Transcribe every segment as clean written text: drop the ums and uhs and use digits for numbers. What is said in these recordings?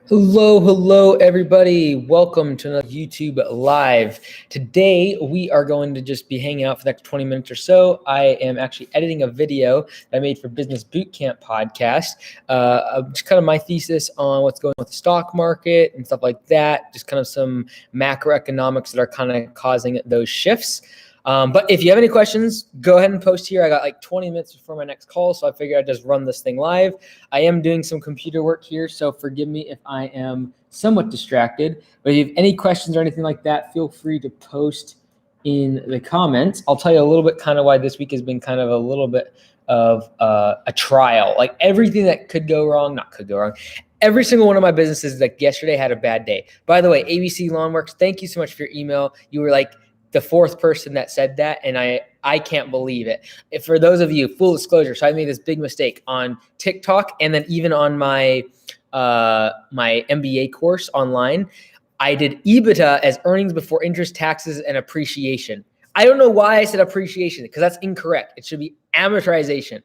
Hello, everybody. Welcome to another YouTube Live. Today, we are going to just be hanging out for the next 20 minutes or so. I am actually editing a video that I made for Business Bootcamp podcast. Just kind of my thesis on what's going on with the stock market and stuff like that. Just kind of some macroeconomics that are kind of causing those shifts. But if you have any questions, go ahead and post here. I got like 20 minutes before my next call, so I figured I'd just run this thing live. I am doing some computer work here, so forgive me if I am somewhat distracted. But if you have any questions or anything like that, feel free to post in the comments. I'll tell you a little bit kind of why this week has been kind of a little bit of a trial. Like everything that could go wrong, not could go wrong. Every single one of my businesses, like yesterday, had a bad day. By the way, ABC Lawnworks, thank you so much for your email. You were like the fourth person that said that, and I can't believe it. For those of you, full disclosure, so I made this big mistake on TikTok and then even on my my MBA course online. I did EBITDA as earnings before interest, taxes, and appreciation. I don't know why I said appreciation because that's incorrect. It should be amortization.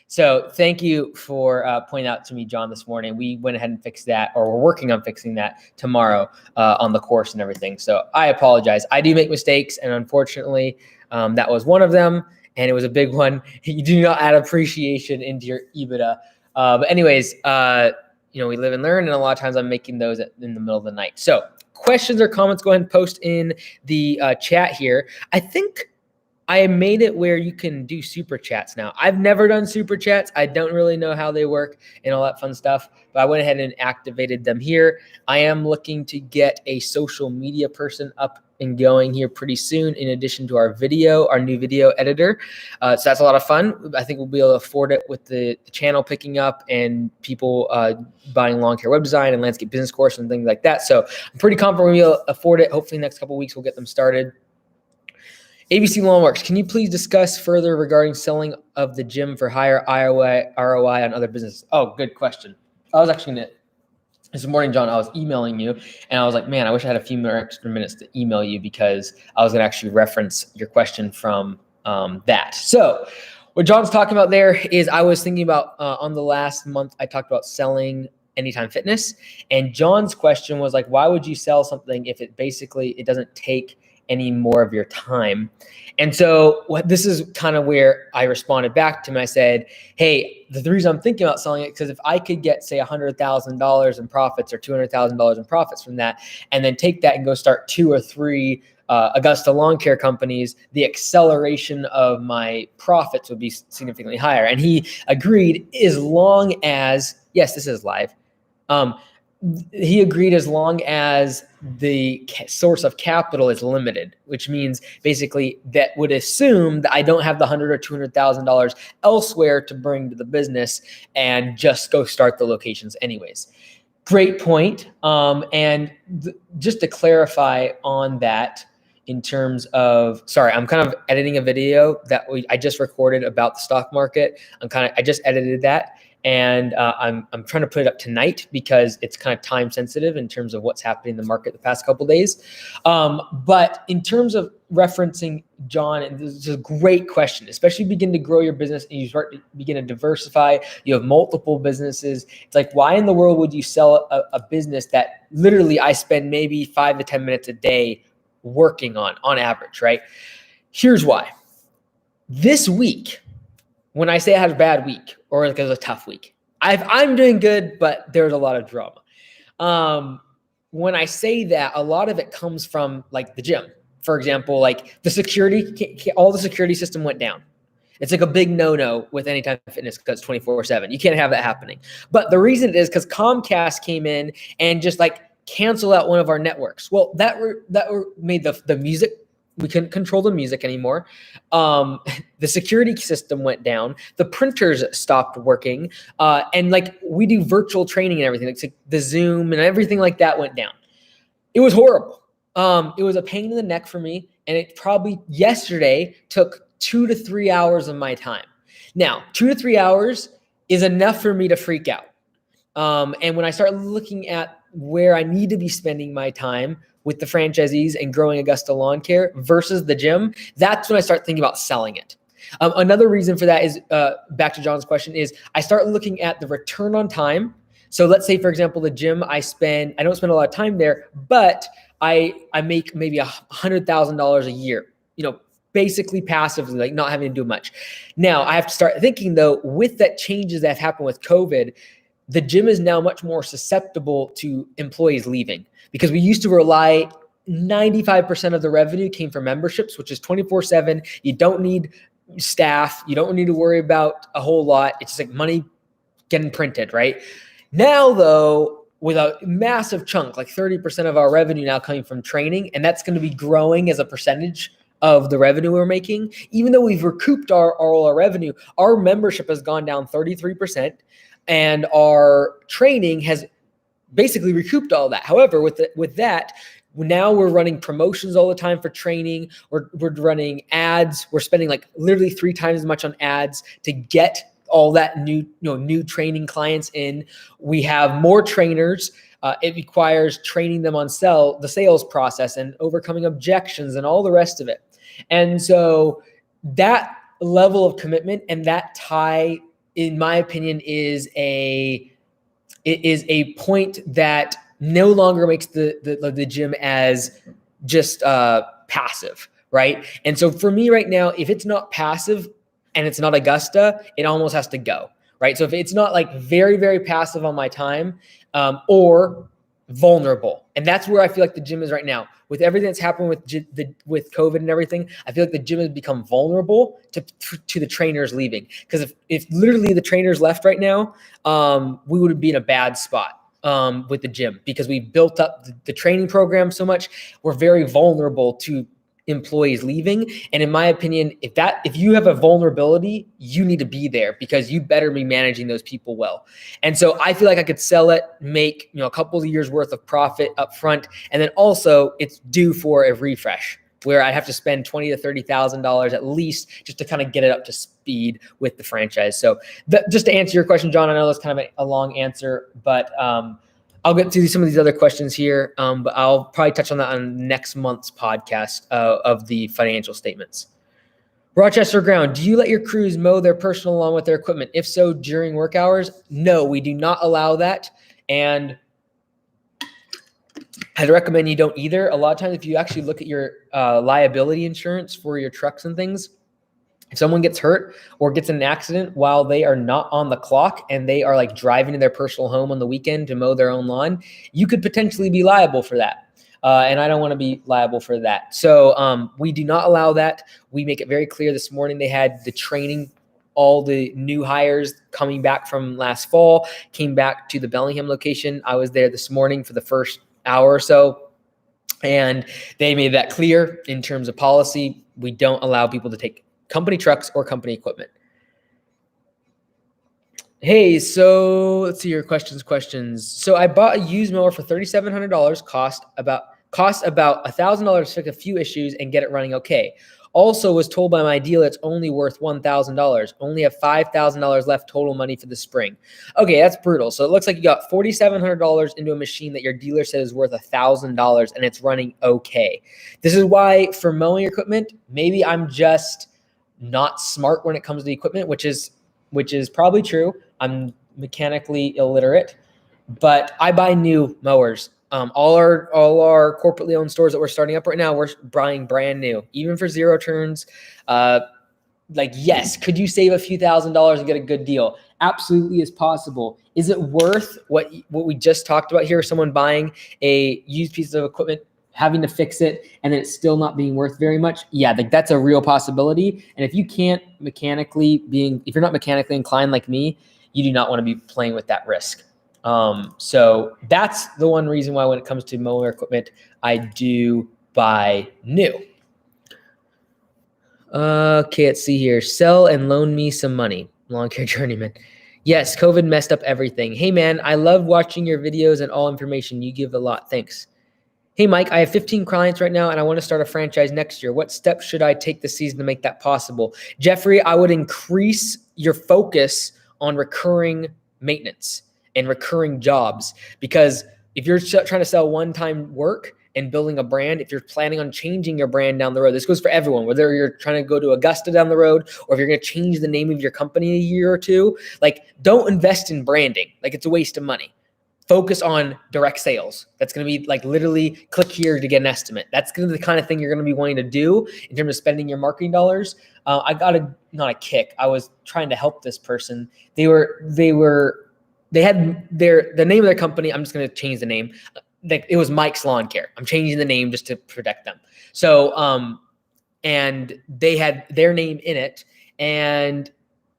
So thank you for pointing out to me, John, this morning. We went ahead and fixed that, or we're working on fixing that tomorrow on the course and everything. So I apologize. I do make mistakes, and unfortunately, that was one of them, and it was a big one. You do not add appreciation into your EBITDA. But anyways, we live and learn, and a lot of times I'm making those in the middle of the night. So questions or comments, go ahead and post in the chat here. I think I made it where you can do super chats now. I've never done super chats. I don't really know how they work and all that fun stuff, but I went ahead and activated them here. I am looking to get a social media person up and going here pretty soon, in addition to our new video editor. So that's a lot of fun. I think we'll be able to afford it with the channel picking up and people buying lawn care web design and landscape business course and things like that. So I'm pretty confident we'll be able to afford it. Hopefully the next couple of weeks we'll get them started. ABC Lawnworks, can you please discuss further regarding selling of the gym for higher ROI on other businesses? Oh, good question. I was actually going to, this morning, John, I was emailing you, and I was like, man, I wish I had a few more extra minutes to email you because I was going to actually reference your question from that. So what John's talking about there is I was thinking about on the last month, I talked about selling Anytime Fitness, and John's question was like, why would you sell something if it doesn't take any more of your time? And so this is kind of where I responded back to him. I said, hey, the reason I'm thinking about selling it, because if I could get, say, $100,000 in profits or $200,000 in profits from that, and then take that and go start 2 or 3 Augusta lawn care companies, the acceleration of my profits would be significantly higher. And he agreed, as long as, yes, this is live. He agreed as long as the source of capital is limited, which means basically that would assume that I don't have the $100,000 or $200,000 elsewhere to bring to the business and just go start the locations anyways. Great point. Just to clarify on that, in terms of, sorry, I'm kind of editing a video that I just recorded about the stock market. I just edited that. And I'm trying to put it up tonight because it's kind of time sensitive in terms of what's happening in the market the past couple of days. But in terms of referencing John, and this is a great question, especially begin to grow your business and you begin to diversify. You have multiple businesses. It's like, why in the world would you sell a business that literally I spend maybe 5 to 10 minutes a day working on average, right? Here's why. This week, when I say I had a bad week or like it was a tough week, I'm doing good, but there's a lot of drama. When I say that, a lot of it comes from like the gym. For example, like all the security system went down. It's like a big no-no with Anytime Fitness because it's 24/7. You can't have that happening. But the reason it is because Comcast came in and just like canceled out one of our networks. Well, that made the music. We couldn't control the music anymore. The security system went down. The printers stopped working. And like we do virtual training and everything. Like the Zoom and everything like that went down. It was horrible. It was a pain in the neck for me. And it probably yesterday took 2 to 3 hours of my time. Now, 2 to 3 hours is enough for me to freak out. And when I start looking at where I need to be spending my time with the franchisees and growing Augusta Lawn Care versus the gym, that's when I start thinking about selling it. Another reason for that is, back to John's question, is I start looking at the return on time So let's say, for example, the gym, I don't spend a lot of time there, but I make maybe $100,000 a year, basically passively, like not having to do much. Now I have to start thinking though, with that changes that have happened with COVID, the gym is now much more susceptible to employees leaving, because we used to rely 95% of the revenue came from memberships, which is 24/7. You don't need staff. You don't need to worry about a whole lot. It's just like money getting printed, right? Now, though, with a massive chunk, like 30% of our revenue now coming from training, and that's going to be growing as a percentage of the revenue we're making. Even though we've recouped all our revenue, our membership has gone down 33%, and our training has basically recouped all that. However, with that, now we're running promotions all the time for training. We're running ads. We're spending like literally 3 times as much on ads to get all that new training clients in. We have more trainers. It requires training them on the sales process and overcoming objections and all the rest of it. And so that level of commitment and that tie, in my opinion, is a point that no longer makes the gym as just passive, right? And so for me right now, if it's not passive and it's not Augusta, it almost has to go, right? So if it's not like very, very passive on my time, or vulnerable, and that's where I feel like the gym is right now. With everything that's happened with COVID and everything, I feel like the gym has become vulnerable to the trainers leaving. Because if literally the trainers left right now, we would be in a bad spot with the gym, because we built up the training program so much. We're very vulnerable to employees leaving. And in my opinion, if you have a vulnerability, you need to be there, because you better be managing those people well. And so I feel like I could sell it, make a couple of years worth of profit up front, and then also it's due for a refresh, where I have to spend $20,000 to $30,000 at least just to kind of get it up to speed with the franchise. So just to answer your question, John, I know that's kind of a long answer, but I'll get to some of these other questions here, but I'll probably touch on that on next month's podcast of the financial statements. Rochester Ground, do you let your crews mow their personal lawn with their equipment? If so, during work hours? No, we do not allow that. And I'd recommend you don't either. A lot of times, if you actually look at your liability insurance for your trucks and things, if someone gets hurt or gets in an accident while they are not on the clock and they are like driving to their personal home on the weekend to mow their own lawn, you could potentially be liable for that. And I don't want to be liable for that. So we do not allow that. We make it very clear. This morning they had the training, all the new hires coming back from last fall, came back to the Bellingham location. I was there this morning for the first hour or so, and they made that clear in terms of policy. We don't allow people to take company trucks or company equipment. Hey, so let's see your questions. So I bought a used mower for $3,700, cost about $1,000 to fix a few issues and get it running okay. Also was told by my dealer it's only worth $1,000. Only have $5,000 left total money for the spring. Okay, that's brutal. So it looks like you got $4,700 into a machine that your dealer said is worth $1,000 and it's running okay. This is why for mowing equipment, maybe I'm just not smart when it comes to the equipment, which is probably true. I'm mechanically illiterate, but I buy new mowers. All our corporately owned stores that we're starting up right now, we're buying brand new, even for zero turns. Yes, could you save a few $1,000s and get a good deal? Absolutely is possible. Is it worth what we just talked about here? Someone buying a used piece of equipment, having to fix it, and then it's still not being worth very much? Yeah, that's a real possibility. And if you're not mechanically inclined like me, you do not want to be playing with that risk. So that's the one reason why when it comes to mower equipment, I do buy new. Okay, let's see here. Sell and loan me some money. Lawn care journeyman. Yes, COVID messed up everything. Hey man, I love watching your videos and all information. You give a lot. Thanks. Hey Mike, I have 15 clients right now and I want to start a franchise next year. What steps should I take this season to make that possible? Jeffrey, I would increase your focus on recurring maintenance and recurring jobs, because if you're trying to sell one-time work and building a brand, if you're planning on changing your brand down the road, this goes for everyone, whether you're trying to go to Augusta down the road or if you're going to change the name of your company in a year or two, don't invest in branding. It's a waste of money, focus on direct sales. That's going to be like literally click here to get an estimate. That's going to be the kind of thing you're going to be wanting to do in terms of spending your marketing dollars. I got not a kick. I was trying to help this person. They had the name of their company. I'm just going to change the name. It was Mike's Lawn Care. I'm changing the name just to protect them. So, and they had their name in it, and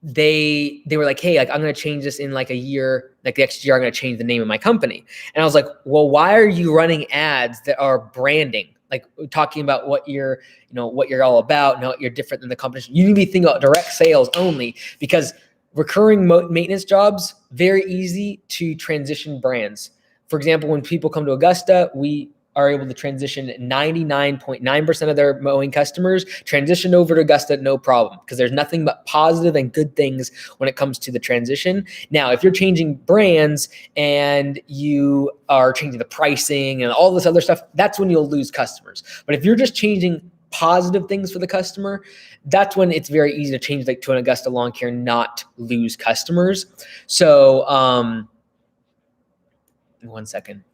they were like, hey, like I'm going to change this in like a year, like the next year, I'm going to change the name of my company. And I was like, well, why are you running ads that are branding? Like talking about what you're all about and how you're different than the competition. You need to be thinking about direct sales only, because recurring maintenance jobs, very easy to transition brands. For example, when people come to Augusta, we are able to transition 99.9% of their mowing customers transition over to Augusta, no problem, because there's nothing but positive and good things when it comes to the transition. Now, if you're changing brands and you are changing the pricing and all this other stuff, that's when you'll lose customers. But if you're just changing positive things for the customer, that's when it's very easy to change like to an Augusta Lawn Care, not lose customers. So, one second.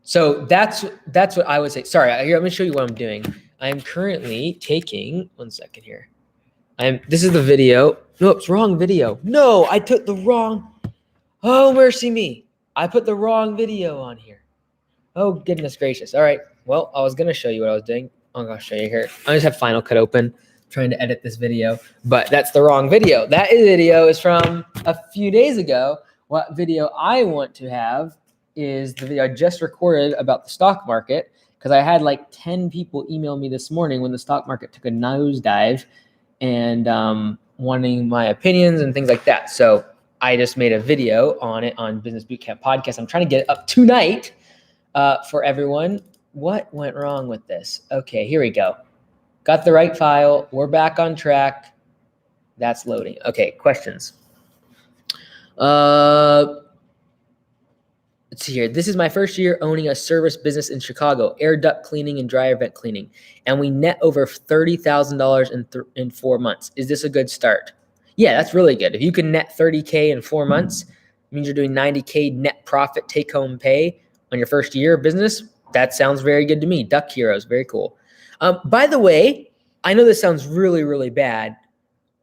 So that's what I would say. Sorry, here, let me show you what I'm doing. I'm currently taking, one second here. This is the video. No, it's wrong video. No, I took the wrong, oh, mercy me. I put the wrong video on here. Oh, goodness gracious. All right. Well, I was going to show you what I was doing. I'm going to show you here. I just have Final Cut open, trying to edit this video, but that's the wrong video. That video is from a few days ago. What video I want to have is the video I just recorded about the stock market, because I had like 10 people email me this morning when the stock market took a nosedive and wanting my opinions and things like that. So I just made a video on it on Business Bootcamp Podcast. I'm trying to get it up tonight for everyone. What went wrong with this? Okay, here we go. Got the right file. We're back on track. That's loading. Okay, questions. Let's see here. This is my first year owning a service business in Chicago, air duct cleaning and dryer vent cleaning, and we net over $30,000 in 4 months. Is this a good start? Yeah, that's really good. If you can net $30K in 4 months, it means you're doing $90K net profit take-home pay on your first year of business. That sounds very good to me. Duck Heroes, very cool. By the way, I know this sounds really, really bad,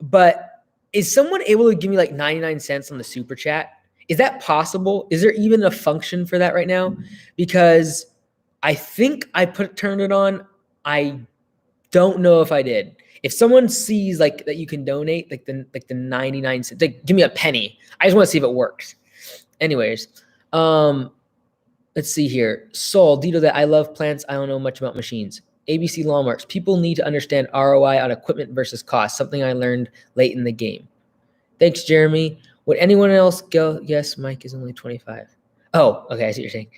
but is someone able to give me like 99 cents on the super chat? Is that possible? Is there even a function for that right now? Because I think I turned it on. I don't know if I did. If someone sees like that you can donate like the 99 cents, like give me a penny. I just want to see if it works. Anyways, let's see here. Sol, Dito, that I love plants. I don't know much about machines. ABC Lawnmarks. People need to understand ROI on equipment versus cost. Something I learned late in the game. Thanks, Jeremy. Would anyone else go? Yes, Mike is only 25. Oh, okay. I see what you're saying.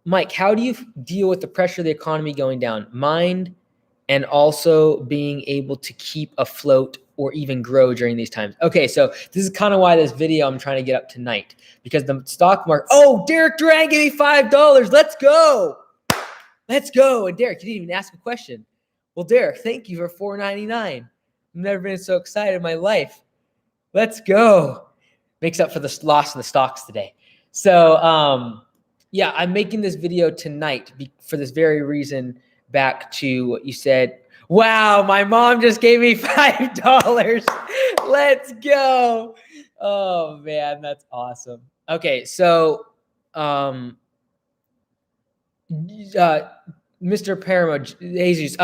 Mike, how do you deal with the pressure of the economy going down? Mind and also being able to keep afloat or even grow during these times. Okay, so this is kind of why this video I'm trying to get up tonight, because the stock market. Oh, Derek Duran gave me $5. Let's go. Let's go. And Derek, you didn't even ask a question. Well, Derek, thank you for $4.99. I've never been so excited in my life. Let's go. Makes up for the loss of the stocks today. So, yeah, I'm making this video tonight for this very reason. Back to what you said. Wow, my mom just gave me $5. Let's go. Oh, man, that's awesome. Okay, so Mr. Paramo, Jesus,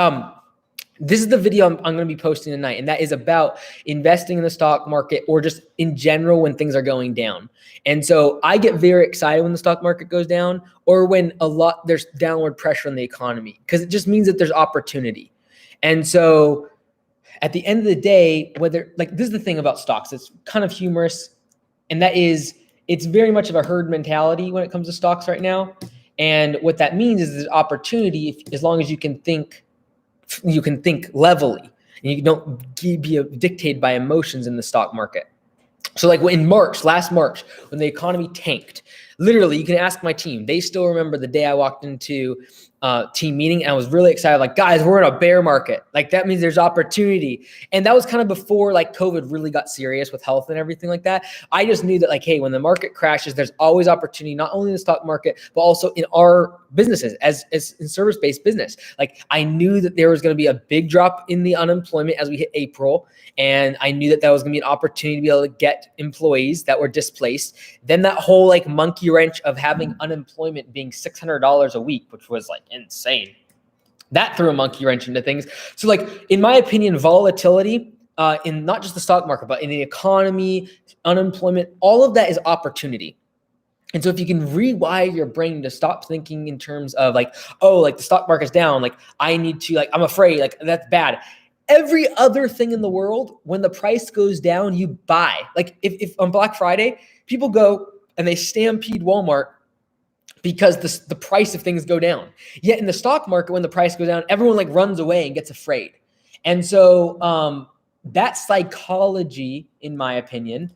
this is the video I'm going to be posting tonight, and that is about investing in the stock market or just in general when things are going down. And so I get very excited when the stock market goes down or when there's downward pressure on the economy, because it just means that there's opportunity. And so at the end of the day, this is the thing about stocks, it's kind of humorous, and that is it's very much of a herd mentality when it comes to stocks right now. And what that means is there's opportunity as long as you can think levelly and you don't be dictated by emotions in the stock market. So like last March, when the economy tanked, literally you can ask my team. They still remember the day I walked into team meeting, and I was really excited. Like, guys, we're in a bear market. Like, that means there's opportunity. And that was kind of before like COVID really got serious with health and everything like that. I just knew that like, hey, when the market crashes, there's always opportunity, not only in the stock market, but also in our businesses as in service-based business. Like, I knew that there was going to be a big drop in the unemployment as we hit April. And I knew that that was going to be an opportunity to be able to get employees that were displaced. Then that whole like monkey wrench of having unemployment being $600 a week, which was like insane. That threw a monkey wrench into things. So like, in my opinion, volatility in not just the stock market, but in the economy, unemployment, all of that is opportunity. And so if you can rewire your brain to stop thinking in terms of like, oh, like the stock market's down, like I need to, like, I'm afraid, like that's bad. Every other thing in the world, when the price goes down, you buy. Like if on Black Friday, people go and they stampede Walmart because the price of things go down. Yet in the stock market, when the price goes down, everyone like runs away and gets afraid. And so that psychology, in my opinion,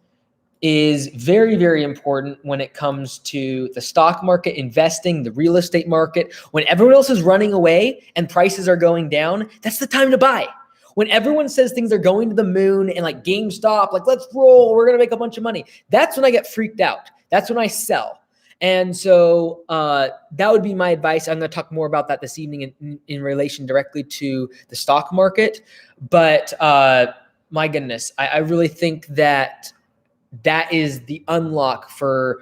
is very, very important when it comes to the stock market, investing, the real estate market. When everyone else is running away and prices are going down, that's the time to buy. When everyone says things are going to the moon and like GameStop, like let's roll, we're going to make a bunch of money. That's when I get freaked out. That's when I sell. And so that would be my advice. I'm going to talk more about that this evening in relation directly to the stock market. But my goodness, I really think that is the unlock for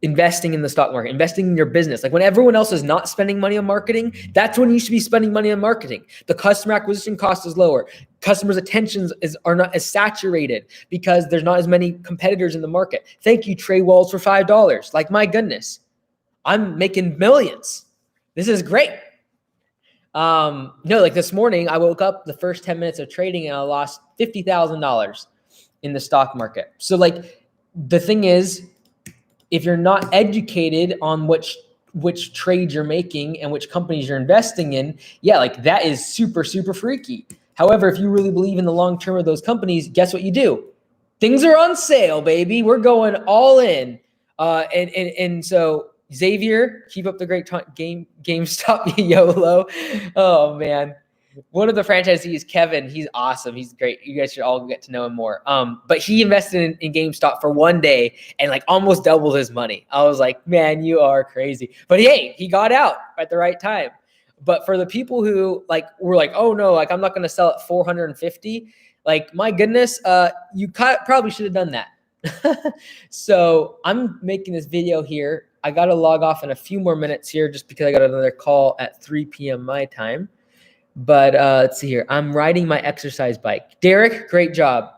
investing in the stock market, investing in your business. Like when everyone else is not spending money on marketing, that's when you should be spending money on marketing. The customer acquisition cost is lower. Customers' attentions are not as saturated because there's not as many competitors in the market. Thank you, Trey Walls, for $5. Like, my goodness, I'm making millions. This is great. No, like this morning, I woke up the first 10 minutes of trading and I lost $50,000 in the stock market. So like the thing is, if you're not educated on which trades you're making and which companies you're investing in, yeah, like that is super, super freaky. However, if you really believe in the long term of those companies, guess what you do? Things are on sale, baby. We're going all in. And so Xavier, keep up the great GameStop YOLO. Oh man. One of the franchisees, Kevin, he's awesome. He's great. You guys should all get to know him more. But he invested in GameStop for one day and like almost doubled his money. I was like, man, you are crazy. But hey, he got out at the right time. But for the people who like were like, oh no, like I'm not going to sell at 450. Like, my goodness, you probably should have done that. So I'm making this video here. I got to log off in a few more minutes here just because I got another call at 3 p.m. my time. But let's see here. I'm riding my exercise bike. Derek, great job.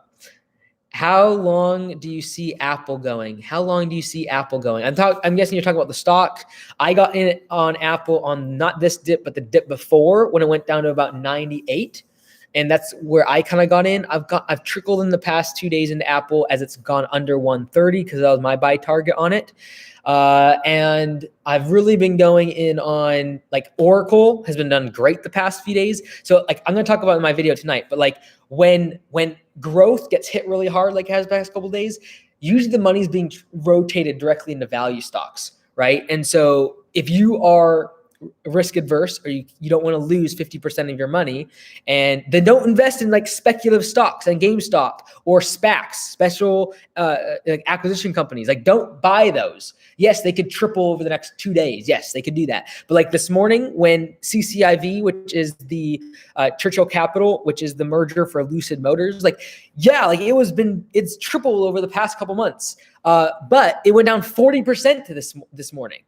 How long do you see Apple going? How long do you see Apple going? I'm guessing you're talking about the stock. I got in on Apple on not this dip, but the dip before when it went down to about 98. And that's where I kind of got in. I've trickled in the past 2 days into Apple as it's gone under 130 because that was my buy target on it. And I've really been going in on like Oracle has been done great the past few days. So like I'm going to talk about it in my video tonight, but like when growth gets hit really hard, like it has the past couple of days, usually the money's being rotated directly into value stocks, right? And so if you are risk adverse or you don't want to lose 50% of your money, and then don't invest in like speculative stocks and GameStop or SPACs, special like acquisition companies. Like, don't buy those. Yes, they could triple over the next 2 days. Yes, they could do that. But like this morning when CCIV, which is the Churchill Capital, which is the merger for Lucid Motors, like, yeah, like it's tripled over the past couple months. But it went down 40% to this morning.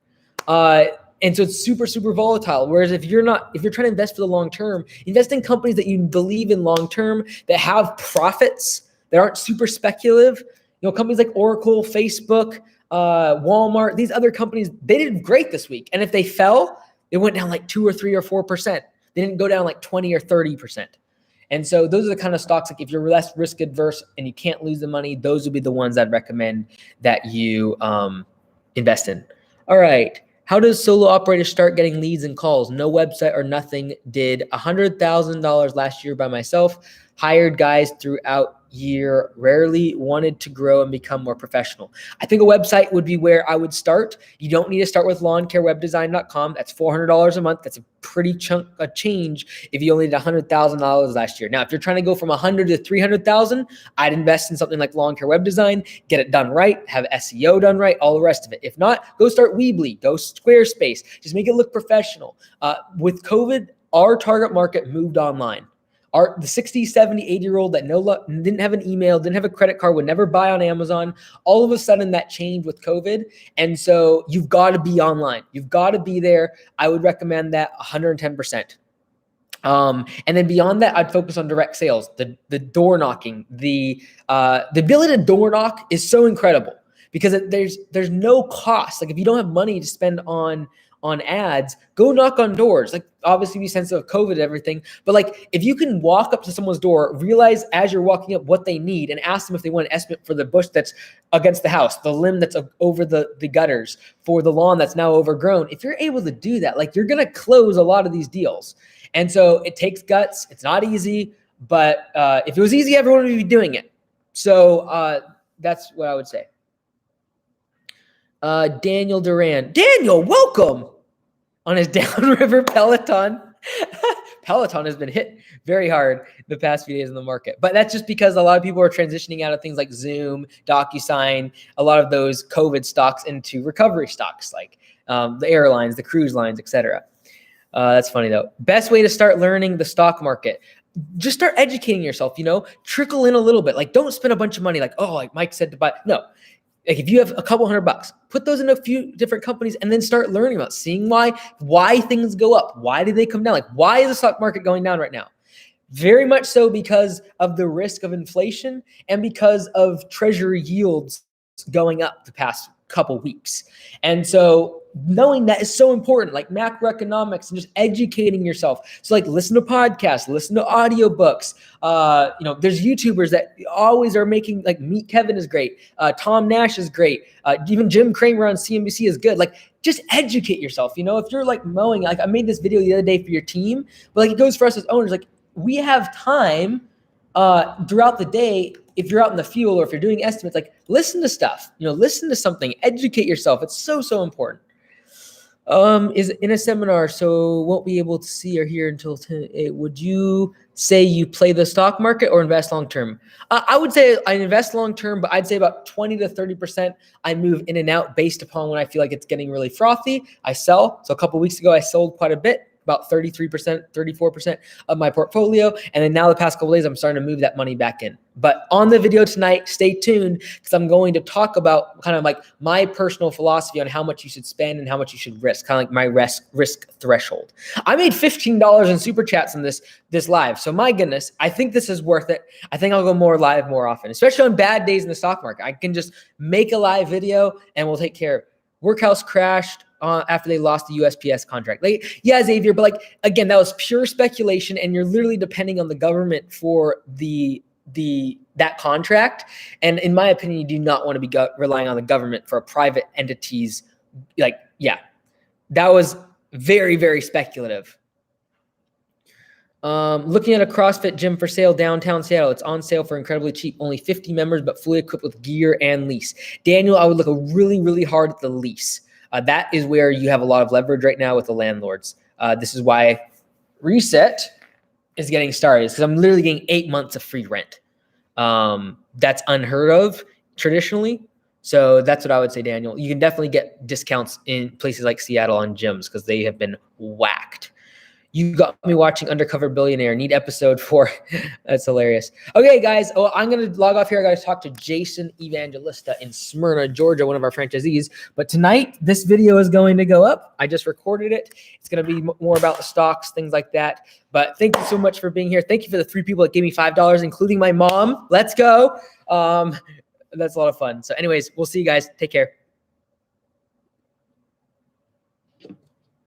And so it's super, super volatile. Whereas if you're trying to invest for the long term, invest in companies that you believe in long term, that have profits, that aren't super speculative. You know, companies like Oracle, Facebook, Walmart, these other companies, they did great this week. And if they fell, it went down like 2 or 3 or 4%. They didn't go down like 20 or 30%. And so those are the kind of stocks, like if you're less risk adverse and you can't lose the money, those would be the ones I'd recommend that you invest in. All right. How does solo operators start getting leads and calls? No website or nothing. Did $100,000 last year by myself. Hired guys throughout year, rarely wanted to grow and become more professional. I think a website would be where I would start. You don't need to start with lawncarewebdesign.com. That's $400 a month. That's a pretty chunk of change if you only did $100,000 last year. Now, if you're trying to go from 100 to 300,000, I'd invest in something like Lawn Care Web Design, get it done right, have SEO done right, all the rest of it. If not, go start Weebly, go Squarespace, just make it look professional. With COVID, our target market moved online. The 60, 70, 80-year-old that didn't have an email, didn't have a credit card, would never buy on Amazon. All of a sudden that changed with COVID. And so you've got to be online. You've got to be there. I would recommend that 110%. And then beyond that, I'd focus on direct sales, the door knocking, the ability to door knock is so incredible because there's no cost. Like if you don't have money to spend on ads, go knock on doors. Like obviously be sensitive of COVID and everything, but like if you can walk up to someone's door, realize as you're walking up what they need and ask them if they want an estimate for the bush that's against the house, the limb that's over the gutters, for the lawn that's now overgrown. If you're able to do that, like you're going to close a lot of these deals. And so it takes guts. It's not easy, but if it was easy, everyone would be doing it. So that's what I would say. Daniel Duran. Daniel, welcome on his downriver Peloton. Peloton has been hit very hard the past few days in the market. But that's just because a lot of people are transitioning out of things like Zoom, DocuSign, a lot of those COVID stocks into recovery stocks like the airlines, the cruise lines, etc. That's funny though. Best way to start learning the stock market. Just start educating yourself, trickle in a little bit. Like don't spend a bunch of money like, oh, like Mike said to buy. No. Like if you have a couple $100, put those in a few different companies and then start learning about seeing why things go up. Why do they come down? Like why is the stock market going down right now? Very much so because of the risk of inflation and because of treasury yields going up the past couple weeks. And so knowing that is so important, like macroeconomics and just educating yourself. So like listen to podcasts, listen to audiobooks. There's YouTubers that always are making, like Meet Kevin is great. Tom Nash is great. Even Jim Cramer on CNBC is good. Like just educate yourself. If you're like mowing, like I made this video the other day for your team, but like it goes for us as owners. Like we have time throughout the day. If you're out in the field or if you're doing estimates, like listen to stuff, listen to something, educate yourself. It's so, so important. Is in a seminar, so won't be able to see or hear until 10. Would you say you play the stock market or invest long-term? I would say I invest long-term, but I'd say about 20 to 30%. I move in and out based upon when I feel like it's getting really frothy. I sell. So a couple of weeks ago, I sold quite a bit. About 33%, 34% of my portfolio. And then now the past couple of days, I'm starting to move that money back in. But on the video tonight, stay tuned because I'm going to talk about kind of like my personal philosophy on how much you should spend and how much you should risk, kind of like my risk threshold. I made $15 in super chats on this live. So my goodness, I think this is worth it. I think I'll go more live more often, especially on bad days in the stock market. I can just make a live video and we'll take care of it. Workhouse crashed after they lost the USPS contract. Like, yeah, Xavier, but like, again, that was pure speculation and you're literally depending on the government for that contract. And in my opinion, you do not want to be relying on the government for a private entity's, like, yeah, that was very, very speculative. Looking at a CrossFit gym for sale downtown Seattle. It's on sale for incredibly cheap. Only 50 members, but fully equipped with gear and lease. Daniel, I would look really, really hard at the lease. That is where you have a lot of leverage right now with the landlords. This is why Reset is getting started, because I'm literally getting 8 months of free rent. That's unheard of traditionally. So that's what I would say, Daniel. You can definitely get discounts in places like Seattle on gyms because they have been whacked. You got me watching Undercover Billionaire. Need episode 4. That's hilarious. Okay, guys. Oh, I'm going to log off here. I got to talk to Jason Evangelista in Smyrna, Georgia, one of our franchisees. But tonight, this video is going to go up. I just recorded it. It's going to be more about the stocks, things like that. But thank you so much for being here. Thank you for the 3 people that gave me $5, including my mom. Let's go. That's a lot of fun. So anyways, we'll see you guys. Take care.